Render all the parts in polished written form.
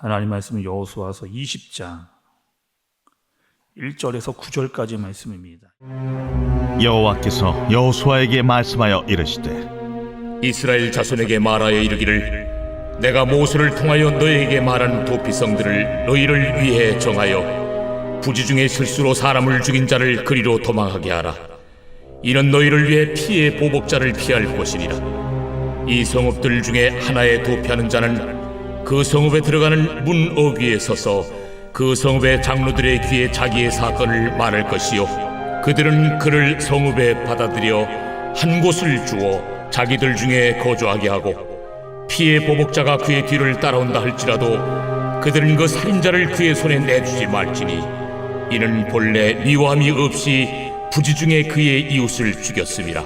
하나님 말씀은 여호수아서 20장 1절에서 9절까지 말씀입니다. 여호와께서 여호수아에게 말씀하여 이르시되 이스라엘 자손에게 말하여 이르기를 내가 모세를 통하여 너희에게 말한 도피성들을 너희를 위해 정하여 부지 중에 실수로 사람을 죽인 자를 그리로 도망하게 하라. 이는 너희를 위해 피의 보복자를 피할 것이니라. 이 성읍들 중에 하나에 도피하는 자는 그 성읍에 들어가는 문 어귀에 서서 그 성읍의 장로들의 귀에 자기의 사건을 말할 것이요 그들은 그를 성읍에 받아들여 한 곳을 주어 자기들 중에 거주하게 하고 피의 보복자가 그의 뒤를 따라온다 할지라도 그들은 그 살인자를 그의 손에 내주지 말지니 이는 본래 미워함이 없이 부지 중에 그의 이웃을 죽였음이라.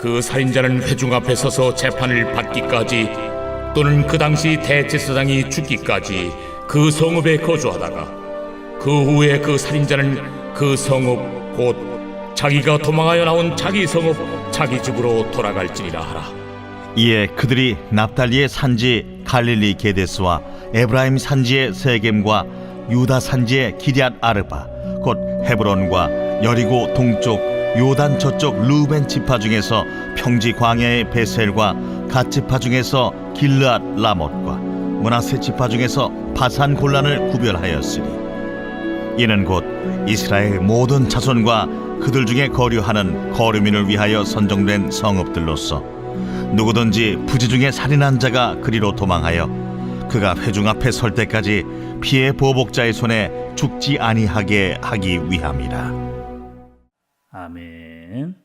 그 살인자는 회중 앞에 서서 재판을 받기까지 또는 그 당시 대제사장이 죽기까지 그 성읍에 거주하다가 그 후에 그 살인자는 그 성읍 곧 자기가 도망하여 나온 자기 성읍 자기 집으로 돌아갈지니라 하라. 이에 그들이 납달리의 산지 갈릴리 게데스와 에브라임 산지의 세겜과 유다 산지의 기럇 아르바 곧 헤브론과 여리고 동쪽 요단 저쪽 르우벤 지파 중에서 평지 광야의 베셀과 갓 지파 중에서 길르앗 라못과 므낫세 지파 중에서 바산 골란을 구별하였으니 이는 곧 이스라엘 모든 자손과 그들 중에 거류하는 거류민을 위하여 선정된 성읍들로서 누구든지 부지 중에 살인한 자가 그리로 도망하여 그가 회중 앞에 설 때까지 피의 보복자의 손에 죽지 아니하게 하기 위함이라. 아멘.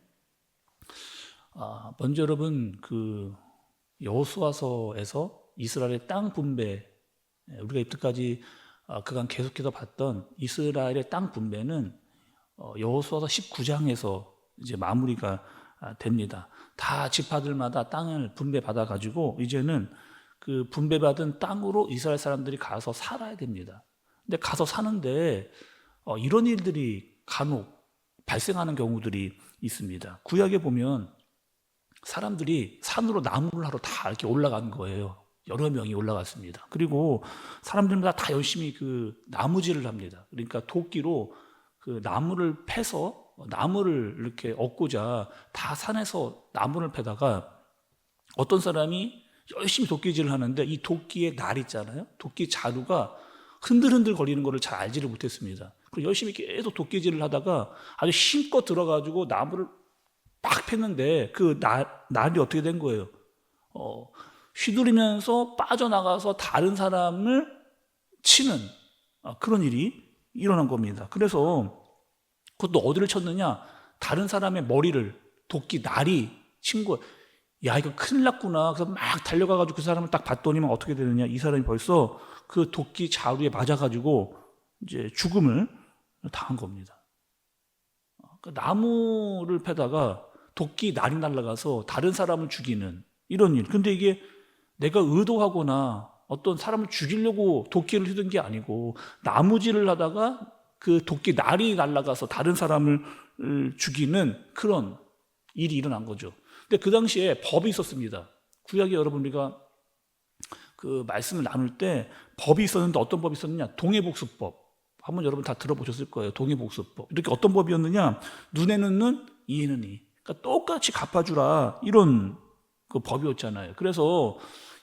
먼저 여러분 여호수아서에서 이스라엘의 땅 분배, 우리가 이때까지 그간 계속해서 봤던 이스라엘의 땅 분배는 여호수아서 19장에서 이제 마무리가 됩니다. 다 지파들마다 땅을 분배받아 가지고 이제는 그 분배받은 땅으로 이스라엘 사람들이 가서 살아야 됩니다. 근데 가서 사는데 이런 일들이 간혹 발생하는 경우들이 있습니다. 구약에 보면 사람들이 산으로 나무를 하러 다 이렇게 올라간 거예요. 여러 명이 올라갔습니다. 그리고 사람들마다 다 열심히 그 나무질을 합니다. 그러니까 도끼로 그 나무를 패서 나무를 이렇게 얻고자 다 산에서 나무를 패다가 어떤 사람이 열심히 도끼질을 하는데 이 도끼의 날 있잖아요. 도끼 자루가 흔들흔들 거리는 거를 잘 알지를 못했습니다. 그리고 열심히 계속 도끼질을 하다가 아주 힘껏 들어가지고 나무를 막 팼는데 그 날이 어떻게 된 거예요? 휘두르면서 빠져나가서 다른 사람을 치는 그런 일이 일어난 겁니다. 그래서 그것도 어디를 쳤느냐? 다른 사람의 머리를 도끼 날이 친 거예요. 야, 이거 큰일 났구나. 그래서 막 달려가가지고 그 사람을 딱 봤더니만 어떻게 되느냐? 이 사람이 벌써 그 도끼 자루에 맞아가지고 이제 죽음을 당한 겁니다. 나무를 패다가 도끼 날이 날아가서 다른 사람을 죽이는 이런 일. 근데 이게 내가 의도하거나 어떤 사람을 죽이려고 도끼를 휘둔 게 아니고 나무질을 하다가 그 도끼 날이 날아가서 다른 사람을 죽이는 그런 일이 일어난 거죠. 근데 그 당시에 법이 있었습니다. 구약에 여러분 우리가 그 말씀을 나눌 때 법이 있었는데 어떤 법이 있었느냐? 동해복수법. 한번 여러분 다 들어보셨을 거예요. 동해복수법. 이렇게 어떤 법이었느냐? 눈에는 눈, 이에는 이. 그러니까 똑같이 갚아주라 이런 그 법이었잖아요. 그래서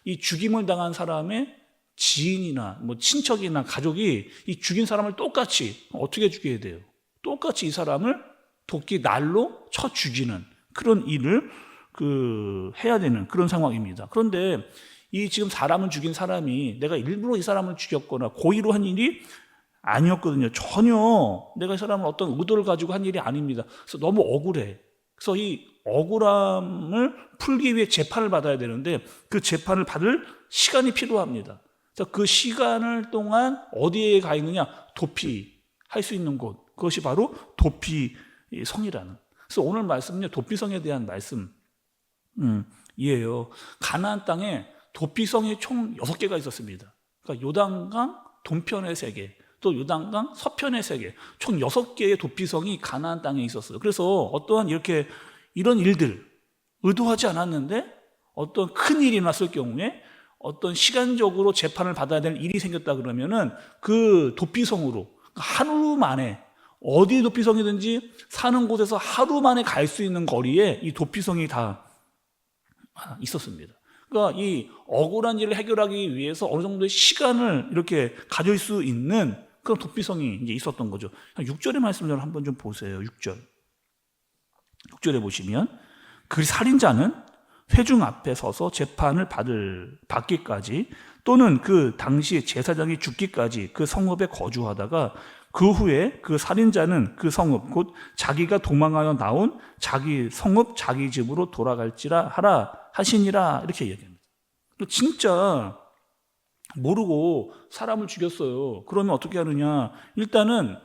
이 죽임을 당한 사람의 지인이나 뭐 친척이나 가족이 이 죽인 사람을 똑같이 어떻게 죽여야 돼요? 똑같이 이 사람을 도끼 날로 쳐 죽이는 그런 일을 해야 되는 그런 상황입니다. 그런데 이 지금 사람을 죽인 사람이 내가 일부러 이 사람을 죽였거나 고의로 한 일이 아니었거든요. 전혀 내가 이 사람을 어떤 의도를 가지고 한 일이 아닙니다. 그래서 너무 억울해. 그래서 이 억울함을 풀기 위해 재판을 받아야 되는데 그 재판을 받을 시간이 필요합니다. 그래서 그 시간을 동안 어디에 가 있느냐? 도피할 수 있는 곳. 그것이 바로 도피성이라는. 그래서 오늘 말씀은요, 도피성에 대한 말씀이에요. 가나안 땅에 도피성이 총 6개가 있었습니다. 그러니까 요단강 동편의 3개, 또 요단강 서편의 3개, 총 6개의 도피성이 가나안 땅에 있었어요. 그래서 어떠한 이런 일들 의도하지 않았는데 어떤 큰 일이 났을 경우에 어떤 시간적으로 재판을 받아야 될 일이 생겼다 그러면은 그 도피성으로 하루 만에 어디 도피성이든지 사는 곳에서 하루 만에 갈 수 있는 거리에 이 도피성이 다 있었습니다. 그러니까 이 억울한 일을 해결하기 위해서 어느 정도의 시간을 이렇게 가질 수 있는 그런 도피성이 이제 있었던 거죠. 6절의 말씀을 한번 좀 보세요. 6절에 보시면 그 살인자는 회중 앞에 서서 재판을 받기까지 또는 그 당시 제사장이 죽기까지 그 성읍에 거주하다가 그 후에 그 살인자는 그 성읍 곧 자기가 도망하여 나온 자기 성읍 자기 집으로 돌아갈지라 하라 하시니라 이렇게 얘기합니다. 진짜 모르고 사람을 죽였어요. 그러면 어떻게 하느냐? 일단은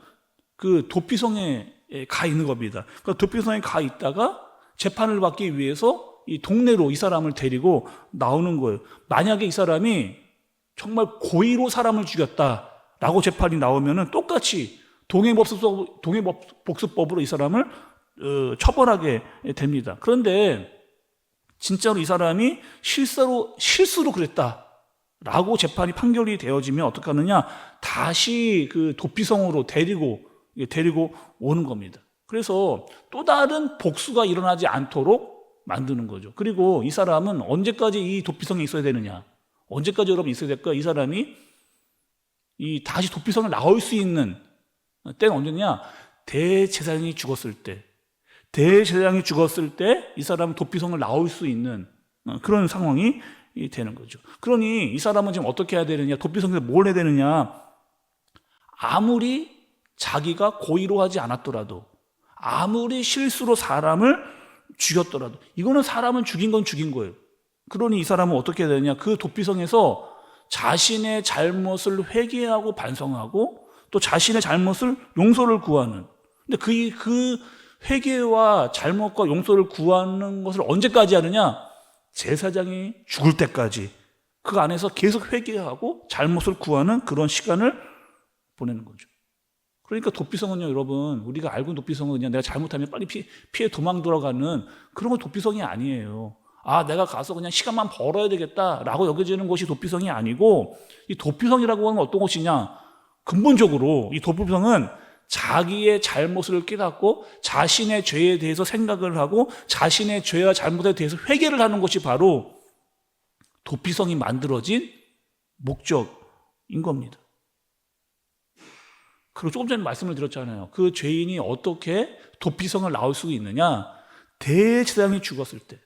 그 도피성에 가 있는 겁니다. 그러니까 도피성에 가 있다가 재판을 받기 위해서 이 동네로 이 사람을 데리고 나오는 거예요. 만약에 이 사람이 정말 고의로 사람을 죽였다라고 재판이 나오면은 똑같이 동해복수법으로 이 사람을 처벌하게 됩니다. 그런데 진짜로 이 사람이 실수로 그랬다라고 재판이 판결이 되어지면 어떻게 하느냐? 다시 그 도피성으로 데리고 오는 겁니다. 그래서 또 다른 복수가 일어나지 않도록 만드는 거죠. 그리고 이 사람은 언제까지 이 도피성에 있어야 되느냐? 언제까지 여러분 있어야 될까? 이 사람이 이 다시 도피성을 나올 수 있는 때는 언제냐? 대제사장이 죽었을 때 이 사람은 도피성을 나올 수 있는 그런 상황이 되는 거죠. 그러니 이 사람은 지금 어떻게 해야 되느냐? 도피성에서 뭘 해야 되느냐? 아무리 자기가 고의로 하지 않았더라도 아무리 실수로 사람을 죽였더라도 이거는 사람을 죽인 건 죽인 거예요. 그러니 이 사람은 어떻게 해야 되느냐? 그 도피성에서 자신의 잘못을 회개하고 반성하고 또 자신의 잘못을 용서를 구하는. 근데 그 회개와 잘못과 용서를 구하는 것을 언제까지 하느냐? 제사장이 죽을 때까지 그 안에서 계속 회개하고 잘못을 구하는 그런 시간을 보내는 거죠. 그러니까 도피성은요, 여러분, 우리가 알고 있는 도피성은 그냥 내가 잘못하면 빨리 피해 도망 돌아가는 그런 건 도피성이 아니에요. 내가 가서 그냥 시간만 벌어야 되겠다라고 여겨지는 것이 도피성이 아니고, 이 도피성이라고 하는 건 어떤 것이냐? 근본적으로 이 도피성은 자기의 잘못을 깨닫고 자신의 죄에 대해서 생각을 하고 자신의 죄와 잘못에 대해서 회개를 하는 것이 바로 도피성이 만들어진 목적인 겁니다. 그리고 조금 전에 말씀을 드렸잖아요. 그 죄인이 어떻게 도피성을 나올 수 있느냐? 대제사장이 죽었을 때,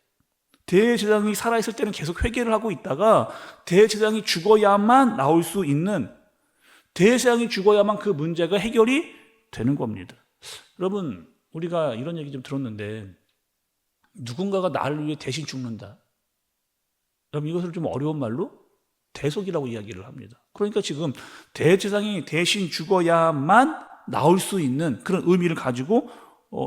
대제사장이 살아있을 때는 계속 회개를 하고 있다가 대제사장이 죽어야만 나올 수 있는, 대제사장이 죽어야만 그 문제가 해결이 되는 겁니다. 여러분, 우리가 이런 얘기 좀 들었는데 누군가가 나를 위해 대신 죽는다. 여러분, 이것을 좀 어려운 말로 대속이라고 이야기를 합니다. 그러니까 지금 대제사장이 대신 죽어야만 나올 수 있는 그런 의미를 가지고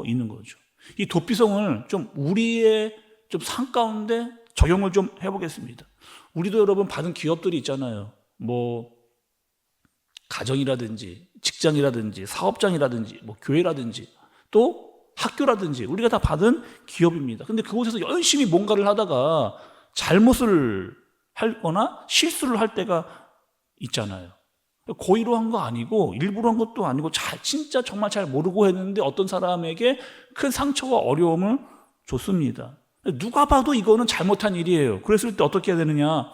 있는 거죠. 이 도피성을 좀 우리의 좀 삶 가운데 적용을 좀 해보겠습니다. 우리도 여러분 받은 기업들이 있잖아요. 뭐 가정이라든지 직장이라든지 사업장이라든지 뭐 교회라든지 또 학교라든지 우리가 다 받은 기업입니다. 근데 그곳에서 열심히 뭔가를 하다가 잘못을 하거나 실수를 할 때가 있잖아요. 고의로 한 거 아니고 일부러 한 것도 아니고 진짜 정말 잘 모르고 했는데 어떤 사람에게 큰 상처와 어려움을 줬습니다. 누가 봐도 이거는 잘못한 일이에요. 그랬을 때 어떻게 해야 되느냐?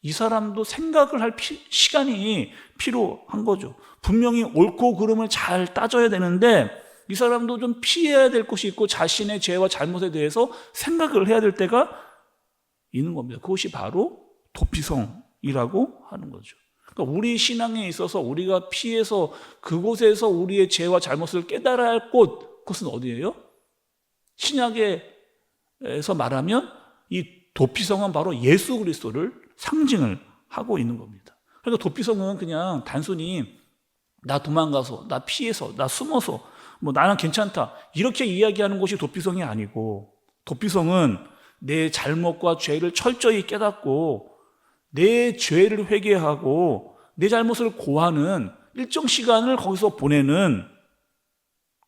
이 사람도 생각을 할 시간이 필요한 거죠. 분명히 옳고 그름을 잘 따져야 되는데 이 사람도 좀 피해야 될 것이 있고 자신의 죄와 잘못에 대해서 생각을 해야 될 때가 있는 겁니다. 그것이 바로 도피성이라고 하는 거죠. 그러니까 우리 신앙에 있어서 우리가 피해서 그곳에서 우리의 죄와 잘못을 깨달아야 할 그것은 어디예요? 신약에서 말하면 이 도피성은 바로 예수 그리스도를 상징을 하고 있는 겁니다. 그러니까 도피성은 그냥 단순히 나 도망가서, 나 피해서, 나 숨어서 뭐 나는 괜찮다 이렇게 이야기하는 것이 도피성이 아니고, 도피성은 내 잘못과 죄를 철저히 깨닫고 내 죄를 회개하고 내 잘못을 고하는 일정 시간을 거기서 보내는,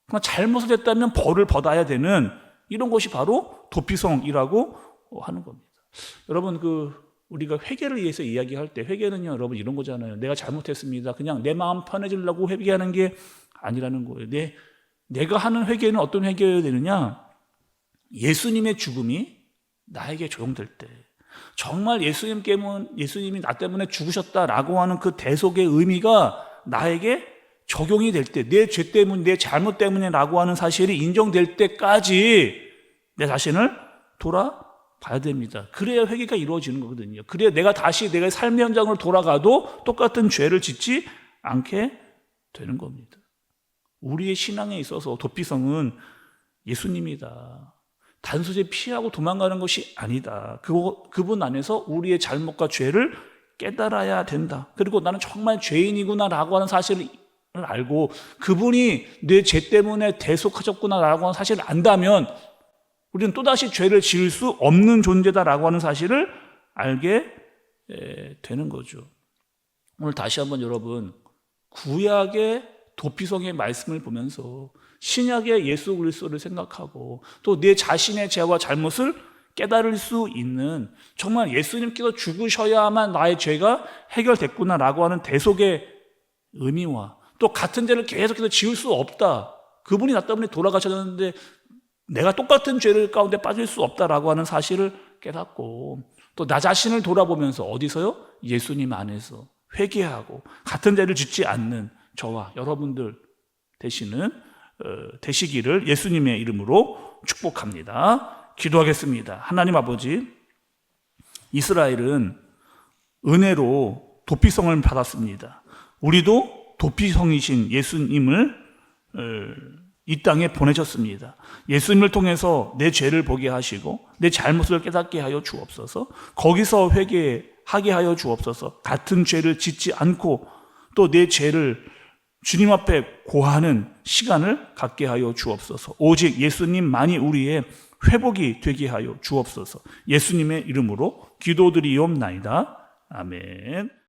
그냥 잘못을 했다면 벌을 받아야 되는 이런 것이 바로 도피성이라고 하는 겁니다. 여러분, 우리가 회개를 위해서 이야기할 때 회개는요, 여러분 이런 거잖아요. 내가 잘못했습니다. 그냥 내 마음 편해지려고 회개하는 게 아니라는 거예요. 내가 하는 회개는 어떤 회개여야 되느냐? 예수님의 죽음이 나에게 적용될 때, 정말 예수님이 나 때문에 죽으셨다라고 하는 그 대속의 의미가 나에게 적용이 될 때, 내 죄 때문, 내 잘못 때문에라고 하는 사실이 인정될 때까지 내 자신을 돌아봐야 됩니다. 그래야 회개가 이루어지는 거거든요. 그래야 내가 다시 내가 삶의 현장으로 돌아가도 똑같은 죄를 짓지 않게 되는 겁니다. 우리의 신앙에 있어서 도피성은 예수님이다. 단순히 피하고 도망가는 것이 아니다. 그분 안에서 우리의 잘못과 죄를 깨달아야 된다. 그리고 나는 정말 죄인이구나라고 하는 사실을 알고 그분이 내 죄 때문에 대속하셨구나라고 하는 사실을 안다면 우리는 또다시 죄를 지을 수 없는 존재다라고 하는 사실을 알게 되는 거죠. 오늘 다시 한번 여러분, 구약의 도피성의 말씀을 보면서 신약의 예수 그리스도를 생각하고 또 내 자신의 죄와 잘못을 깨달을 수 있는, 정말 예수님께서 죽으셔야만 나의 죄가 해결됐구나라고 하는 대속의 의미와 또 같은 죄를 계속해서 지을 수 없다. 그분이 나 때문에 돌아가셨는데 내가 똑같은 죄를 가운데 빠질 수 없다라고 하는 사실을 깨닫고 또 나 자신을 돌아보면서 어디서요? 예수님 안에서 회개하고 같은 죄를 짓지 않는 저와 여러분들 되시기를 예수님의 이름으로 축복합니다. 기도하겠습니다. 하나님 아버지, 이스라엘은 은혜로 도피성을 받았습니다. 우리도 도피성이신 예수님을 이 땅에 보내셨습니다. 예수님을 통해서 내 죄를 보게 하시고 내 잘못을 깨닫게 하여 주옵소서. 거기서 회개하게 하여 주옵소서. 같은 죄를 짓지 않고 또 내 죄를 주님 앞에 고하는 시간을 갖게 하여 주옵소서. 오직 예수님만이 우리의 회복이 되게 하여 주옵소서. 예수님의 이름으로 기도드리옵나이다. 아멘.